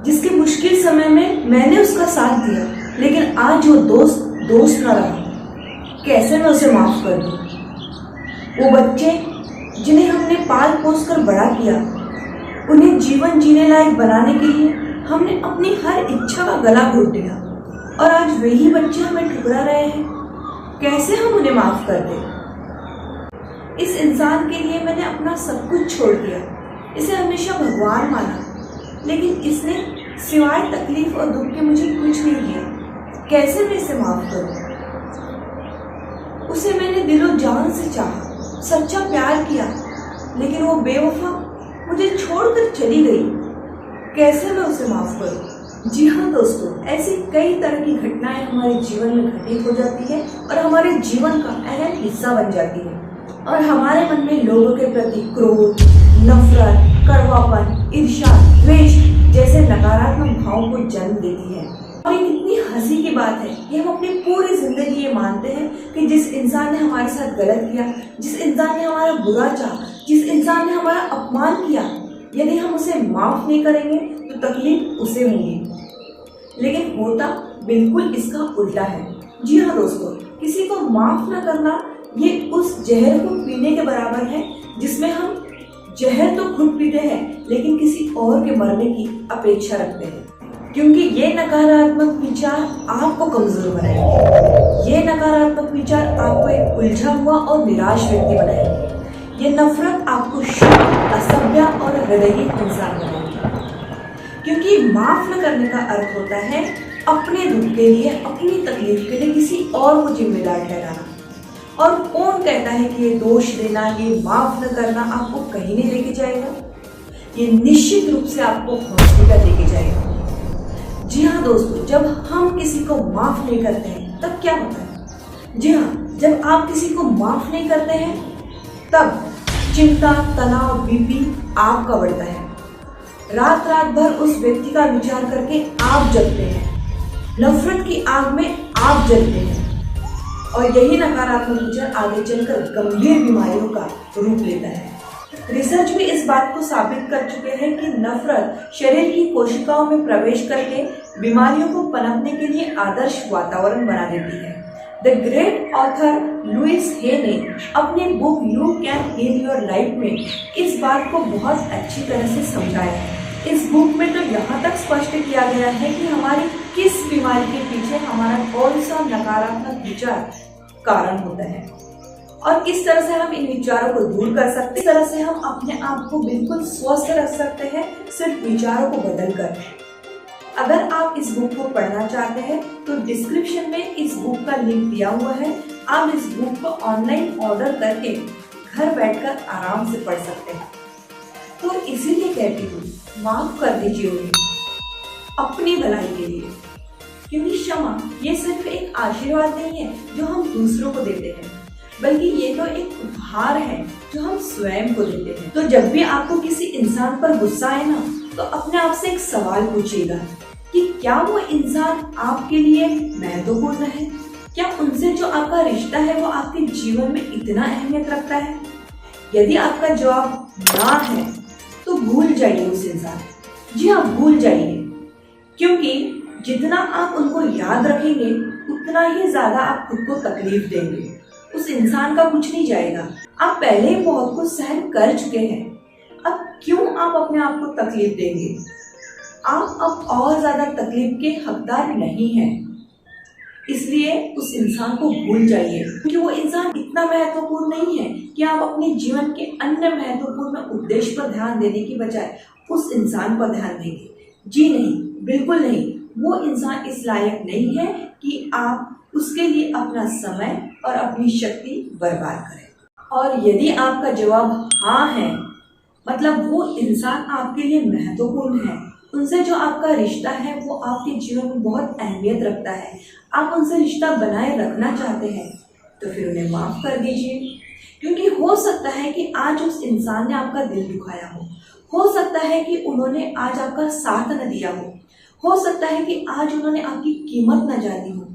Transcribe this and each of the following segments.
जिसके मुश्किल समय में मैंने उसका साथ दिया, लेकिन आज वो दोस्त ना रहा। कैसे मैं उसे माफ कर दूं? वो बच्चे जिन्हें हमने पाल पोस कर बड़ा किया, उन्हें जीवन जीने लायक बनाने के लिए हमने अपनी हर इच्छा का गला घोट दिया, और आज वही बच्चे हमें ठुकरा रहे हैं। कैसे हम उन्हें माफ कर दें? इस इंसान के लिए मैंने अपना सब कुछ छोड़ दिया, इसे हमेशा भगवान माना, लेकिन इसने सिवाय तकलीफ और दुख के मुझे कुछ नहीं दिया। कैसे मैं इसे माफ करूं? उसे मैंने दिलो जान से चाहा, सच्चा प्यार किया, लेकिन वो बेवफा मुझे छोड़कर चली गई। कैसे मैं उसे माफ करूं? जी हाँ दोस्तों, ऐसी कई तरह की घटनाएं हमारे जीवन में घटित हो जाती है और हमारे जीवन का अहम हिस्सा बन जाती है, और हमारे मन में लोगों के प्रति क्रोध, नफरत, कड़वापन, ईर्ष्या, द्वेष जैसे नकारात्मक भावों को जन्म देती है। और ये कितनी हंसी की बात है कि हम अपनी पूरी जिंदगी ये मानते हैं कि जिस इंसान ने हमारे साथ गलत किया, जिस इंसान ने हमारा बुरा चाहा, जिस इंसान ने हमारा अपमान किया, यदि हम उसे माफ नहीं करेंगे तो तकलीफ उसे होगी। लेकिन होता बिल्कुल इसका उल्टा है। जी हाँ दोस्तों, किसी को माफ न करना ये उस जहर को पीने के बराबर है जिसमें हम जहर तो खुद पीते हैं, लेकिन किसी और के मरने की अपेक्षा रखते हैं, क्योंकि ये नकारात्मक विचार आपको कमजोर बनाएंगे। ये नकारात्मक विचार आपको एक उलझा हुआ और निराश व्यक्ति बनाएंगे। ये नफरत आपको शुद्ध, असभ्य और हृदयहीन इंसान बनाएगी, क्योंकि माफ न करने का अर्थ होता है अपने दुख के लिए, अपनी तकलीफ के लिए किसी और को जिम्मेदार ठहराना। और कौन कहता है कि ये दोष देना, ये माफ न करना आपको कहीं नहीं लेके जाएगा? ये निश्चित रूप से आपको हॉस्पिटल लेके जाएगा। जी हाँ दोस्तों, जब हम किसी को माफ नहीं करते हैं तब क्या होता है? जी हाँ, जब आप किसी को माफ नहीं करते हैं तब चिंता, तनाव, बीपी आपका बढ़ता है। रात रात भर उस व्यक्ति का विचार करके आप जलते हैं, नफरत की आग में आप जलते हैं, और यही नकारात्मक विचार आगे चलकर गंभीर बीमारियों का रूप लेता है। रिसर्च भी इस बात को साबित कर चुके हैं कि नफरत शरीर की कोशिकाओं में प्रवेश करके बीमारियों को पनपने के लिए आदर्श वातावरण बना देती है। The great author Louise Hay ने अपनी book you can heal your life में इस बात को बहुत अच्छी तरह से समझाया है। इस बुक में तो यहाँ तक स्पष्ट किया गया है कि हमारी किस बीमारी के पीछे हमारा कौन सा नकारात्मक विचार कारण होता है, और किस तरह से हम इन विचारों को दूर कर सकते हैं। इस तरह से हम अपने आप को बिल्कुल स्वस्थ रख सकते हैं, सिर्फ विचारों को बदलकर। अगर आप इस बुक को पढ़ना चाहते हैं तो डिस्क्रिप्शन में इस बुक का लिंक दिया हुआ है। आप इस बुक को ऑनलाइन ऑर्डर करके घर बैठकर आराम से पढ़ सकते हैं। तो इसीलिए कहती हूँ, माफ कर दीजिए उन्हें अपनी भलाई के लिए, क्योंकि क्षमा ये सिर्फ एक आशीर्वाद नहीं है जो हम दूसरों को देते हैं, बल्कि ये तो एक उपहार है जो हम स्वयं को देते हैं। तो जब भी आपको किसी इंसान पर गुस्सा आए ना, तो अपने आप से एक सवाल पूछिएगा कि क्या वो इंसान आपके लिए महत्वपूर्ण है? क्या उनसे जो आपका रिश्ता है वो आपके जीवन में इतना अहमियत रखता है? यदि आपका जवाब ना है तो भूल जाइए उस इंसान। जी हाँ, भूल जाइए, क्योंकि जितना आप उनको याद रखेंगे उतना ही ज्यादा आप खुद को तकलीफ देंगे। उस इंसान का कुछ नहीं जाएगा। आप पहले ही बहुत कुछ सहन कर चुके हैं, अब क्यों आप अपने आप को तकलीफ देंगे? आप अब और ज्यादा तकलीफ के हकदार नहीं हैं। इसलिए उस इंसान को भूल जाइए, क्योंकि वो इंसान इतना महत्वपूर्ण नहीं है कि आप अपने जीवन के अन्य महत्वपूर्ण उद्देश्य पर ध्यान देने की बजाय उस इंसान पर ध्यान देंगे। जी नहीं, बिल्कुल नहीं। वो इंसान इस लायक नहीं है कि आप उसके लिए अपना समय और अपनी शक्ति बर्बाद करें। और यदि आपका जवाब हाँ है, मतलब वो इंसान आपके लिए महत्वपूर्ण है, उनसे जो आपका रिश्ता है वो आपके जीवन में बहुत अहमियत रखता है, आप उनसे रिश्ता बनाए रखना चाहते हैं, तो फिर उन्हें माफ कर दीजिए। क्योंकि हो सकता है कि आज उस इंसान ने आपका दिल दुखाया हो सकता है कि उन्होंने आज आपका साथ न दिया हो सकता है कि आज उन्होंने आपकी कीमत न जानी हो।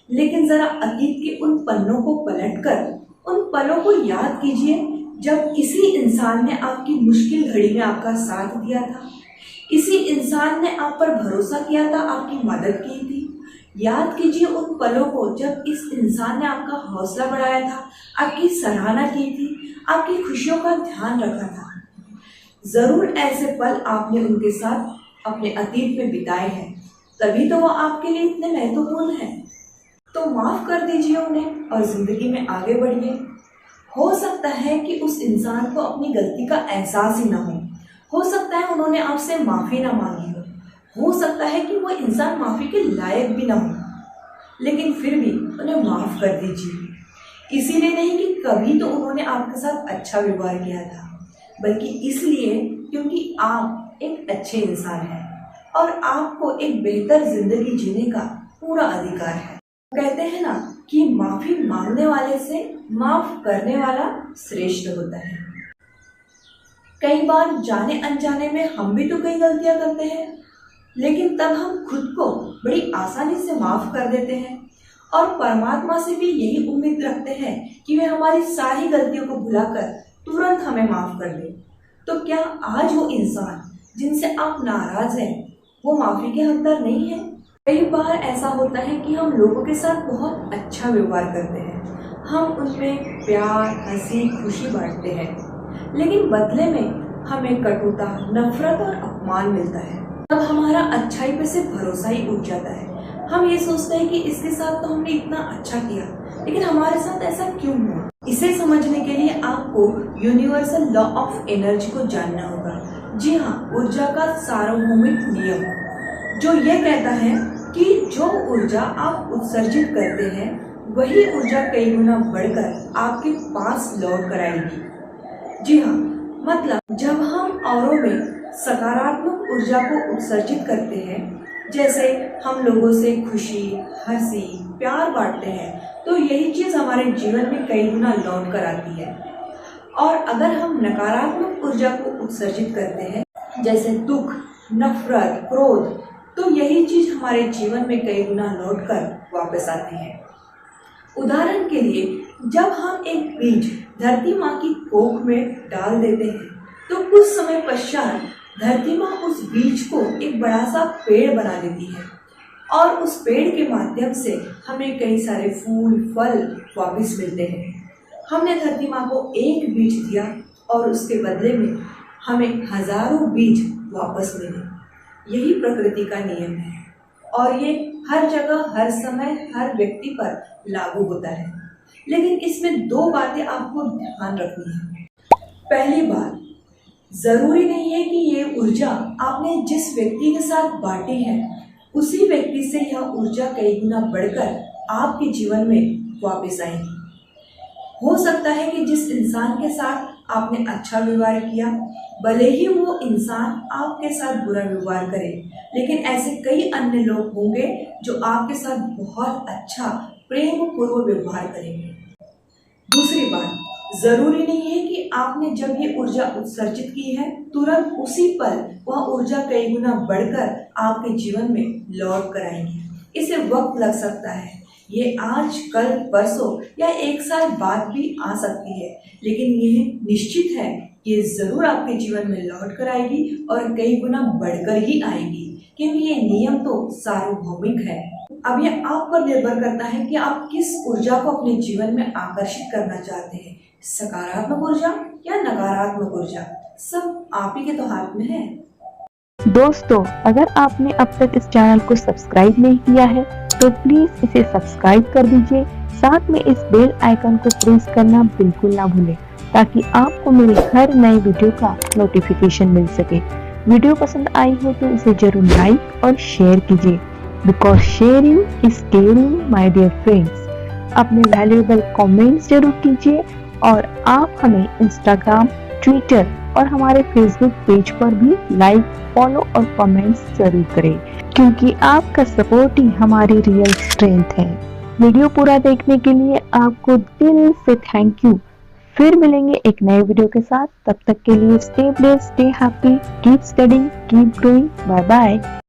लेकिन जरा अतीत के उन पन्नों को पलटकर उन पलों को याद कीजिए जब किसी इंसान ने आपकी मुश्किल घड़ी में आपका साथ दिया था। इसी इंसान इंसान ने आप पर भरोसा किया था, आपकी मदद की थी। याद कीजिए उन पलों को जब इस इंसान ने आपका हौसला बढ़ाया था, आपकी सराहना की थी, आपकी खुशियों का ध्यान रखा था। जरूर ऐसे पल आपने उनके साथ अपने अतीत में बिताए हैं, तभी तो वो आपके लिए इतने महत्वपूर्ण हैं। तो माफ कर दीजिए उन्हें और जिंदगी में आगे बढ़िए। हो सकता है कि उस इंसान को अपनी गलती का एहसास ही ना हो सकता है उन्होंने आपसे माफी ना मांगी हो सकता है कि वो इंसान माफी के लायक भी ना हो, लेकिन फिर भी उन्हें माफ कर दीजिए। इसीलिए नहीं कि कभी तो उन्होंने आपके साथ अच्छा व्यवहार किया था, बल्कि इसलिए क्योंकि आप एक अच्छे इंसान हैं और आपको एक बेहतर जिंदगी जीने का पूरा अधिकार है। कहते हैं ना कि माफी मांगने वाले से माफ करने वाला श्रेष्ठ होता है। कई बार जाने अनजाने में हम भी तो कई गलतियां करते हैं, लेकिन तब हम खुद को बड़ी आसानी से माफ कर देते हैं और परमात्मा से भी यही उम्मीद रखते हैं कि वे हमारी सारी गलतियों को भुलाकर तुरंत हमें माफ कर दे। तो क्या आज वो इंसान जिनसे आप नाराज हैं वो माफी के हकदार नहीं है? कई बार ऐसा होता है कि हम लोगों के साथ बहुत अच्छा व्यवहार करते हैं, हम उनमें प्यार, हंसी, खुशी बांटते हैं, लेकिन बदले में हमें कटुता, नफरत और अपमान मिलता है। तब हमारा अच्छाई पे से भरोसा ही उठ जाता है। हम ये सोचते हैं कि इसके साथ तो हमने इतना अच्छा किया, लेकिन हमारे साथ ऐसा क्यों हुआ? इसे समझने के लिए आपको यूनिवर्सल लॉ ऑफ एनर्जी को जानना होगा। जी हाँ, ऊर्जा का सार्वभौमिक नियम, जो ये कहता है कि जो ऊर्जा आप उत्सर्जित करते हैं वही ऊर्जा कई गुना बढ़कर आपके पास लौट कर आएगी। जी हाँ, मतलब जब हम औरों में सकारात्मक ऊर्जा को उत्सर्जित करते हैं, जैसे हम लोगों से खुशी, हंसी, प्यार बांटते हैं, तो यही चीज हमारे जीवन में कई गुना लौट कर आती है। और अगर हम नकारात्मक ऊर्जा को उत्सर्जित करते हैं, जैसे दुख, नफरत, क्रोध, तो यही चीज हमारे जीवन में कई गुना लौट कर वापस आती है। उदाहरण के लिए, जब हम एक बीज धरती माँ की कोख में डाल देते हैं, तो कुछ समय पश्चात धरती माँ उस बीज को एक बड़ा सा पेड़ बना देती है और उस पेड़ के माध्यम से हमें कई सारे फूल, फल वापस मिलते हैं। हमने धरती माँ को एक बीज दिया और उसके बदले में हमें हजारों बीज वापस मिले। यही प्रकृति का नियम है और ये हर जगह, हर समय, हर व्यक्ति पर लागू होता है। लेकिन इसमें दो बातें आपको ध्यान रखनी है। पहली बात, जरूरी नहीं है कि ये ऊर्जा आपने जिस व्यक्ति के साथ बांटी है उसी व्यक्ति से यह ऊर्जा कई गुना बढ़कर आपके जीवन में वापस आएगी। हो सकता है कि जिस इंसान के साथ आपने अच्छा व्यवहार किया, भले ही वो इंसान आपके साथ बुरा व्यवहार करे, लेकिन ऐसे कई अन्य लोग होंगे जो आपके साथ बहुत अच्छा प्रेम पूर्व व्यवहार करेंगे। दूसरी बात, जरूरी नहीं है कि आपने जब ये ऊर्जा उत्सर्जित की है तुरंत उसी पल वह ऊर्जा कई गुना बढ़कर आपके जीवन में लौट कर आएगी। इसे वक्त लग सकता है, ये आज, कल, परसों या एक साल बाद भी आ सकती है, लेकिन यह निश्चित है ये जरूर आपके जीवन में लौट कर आएगी और कई गुना बढ़कर ही आएगी, क्योंकि ये नियम तो सार्वभौमिक है। अब ये आप पर निर्भर करता है कि आप किस ऊर्जा को अपने जीवन में आकर्षित करना चाहते हैं, सकारात्मक ऊर्जा या नकारात्मक ऊर्जा, सब आप ही के तो हाथ में है। दोस्तों, अगर आपने अब तक इस चैनल को सब्सक्राइब नहीं किया है तो प्लीज इसे सब्सक्राइब कर दीजिए। साथ में इस बेल आइकन को प्रेस करना बिल्कुल ना भूलें, ताकि आपको मेरे हर नए वीडियो का नोटिफिकेशन मिल सके। वीडियो पसंद आई हो तो इसे जरूर लाइक और शेयर कीजिए, because sharing is caring my dear friends. अपने वैल्यूएबल कमेंट्स जरूर कीजिए और आप हमें इंस्टाग्राम, ट्विटर और हमारे फेसबुक पेज पर भी लाइक, फॉलो और कमेंट्स जरूर करें, क्योंकि आपका सपोर्ट ही हमारी रियल स्ट्रेंथ है। वीडियो पूरा देखने के लिए आपको दिल से थैंक यू। फिर मिलेंगे एक नए वीडियो के साथ, तब तक के लिए stay blessed, stay happy, keep studying, keep growing. Bye bye.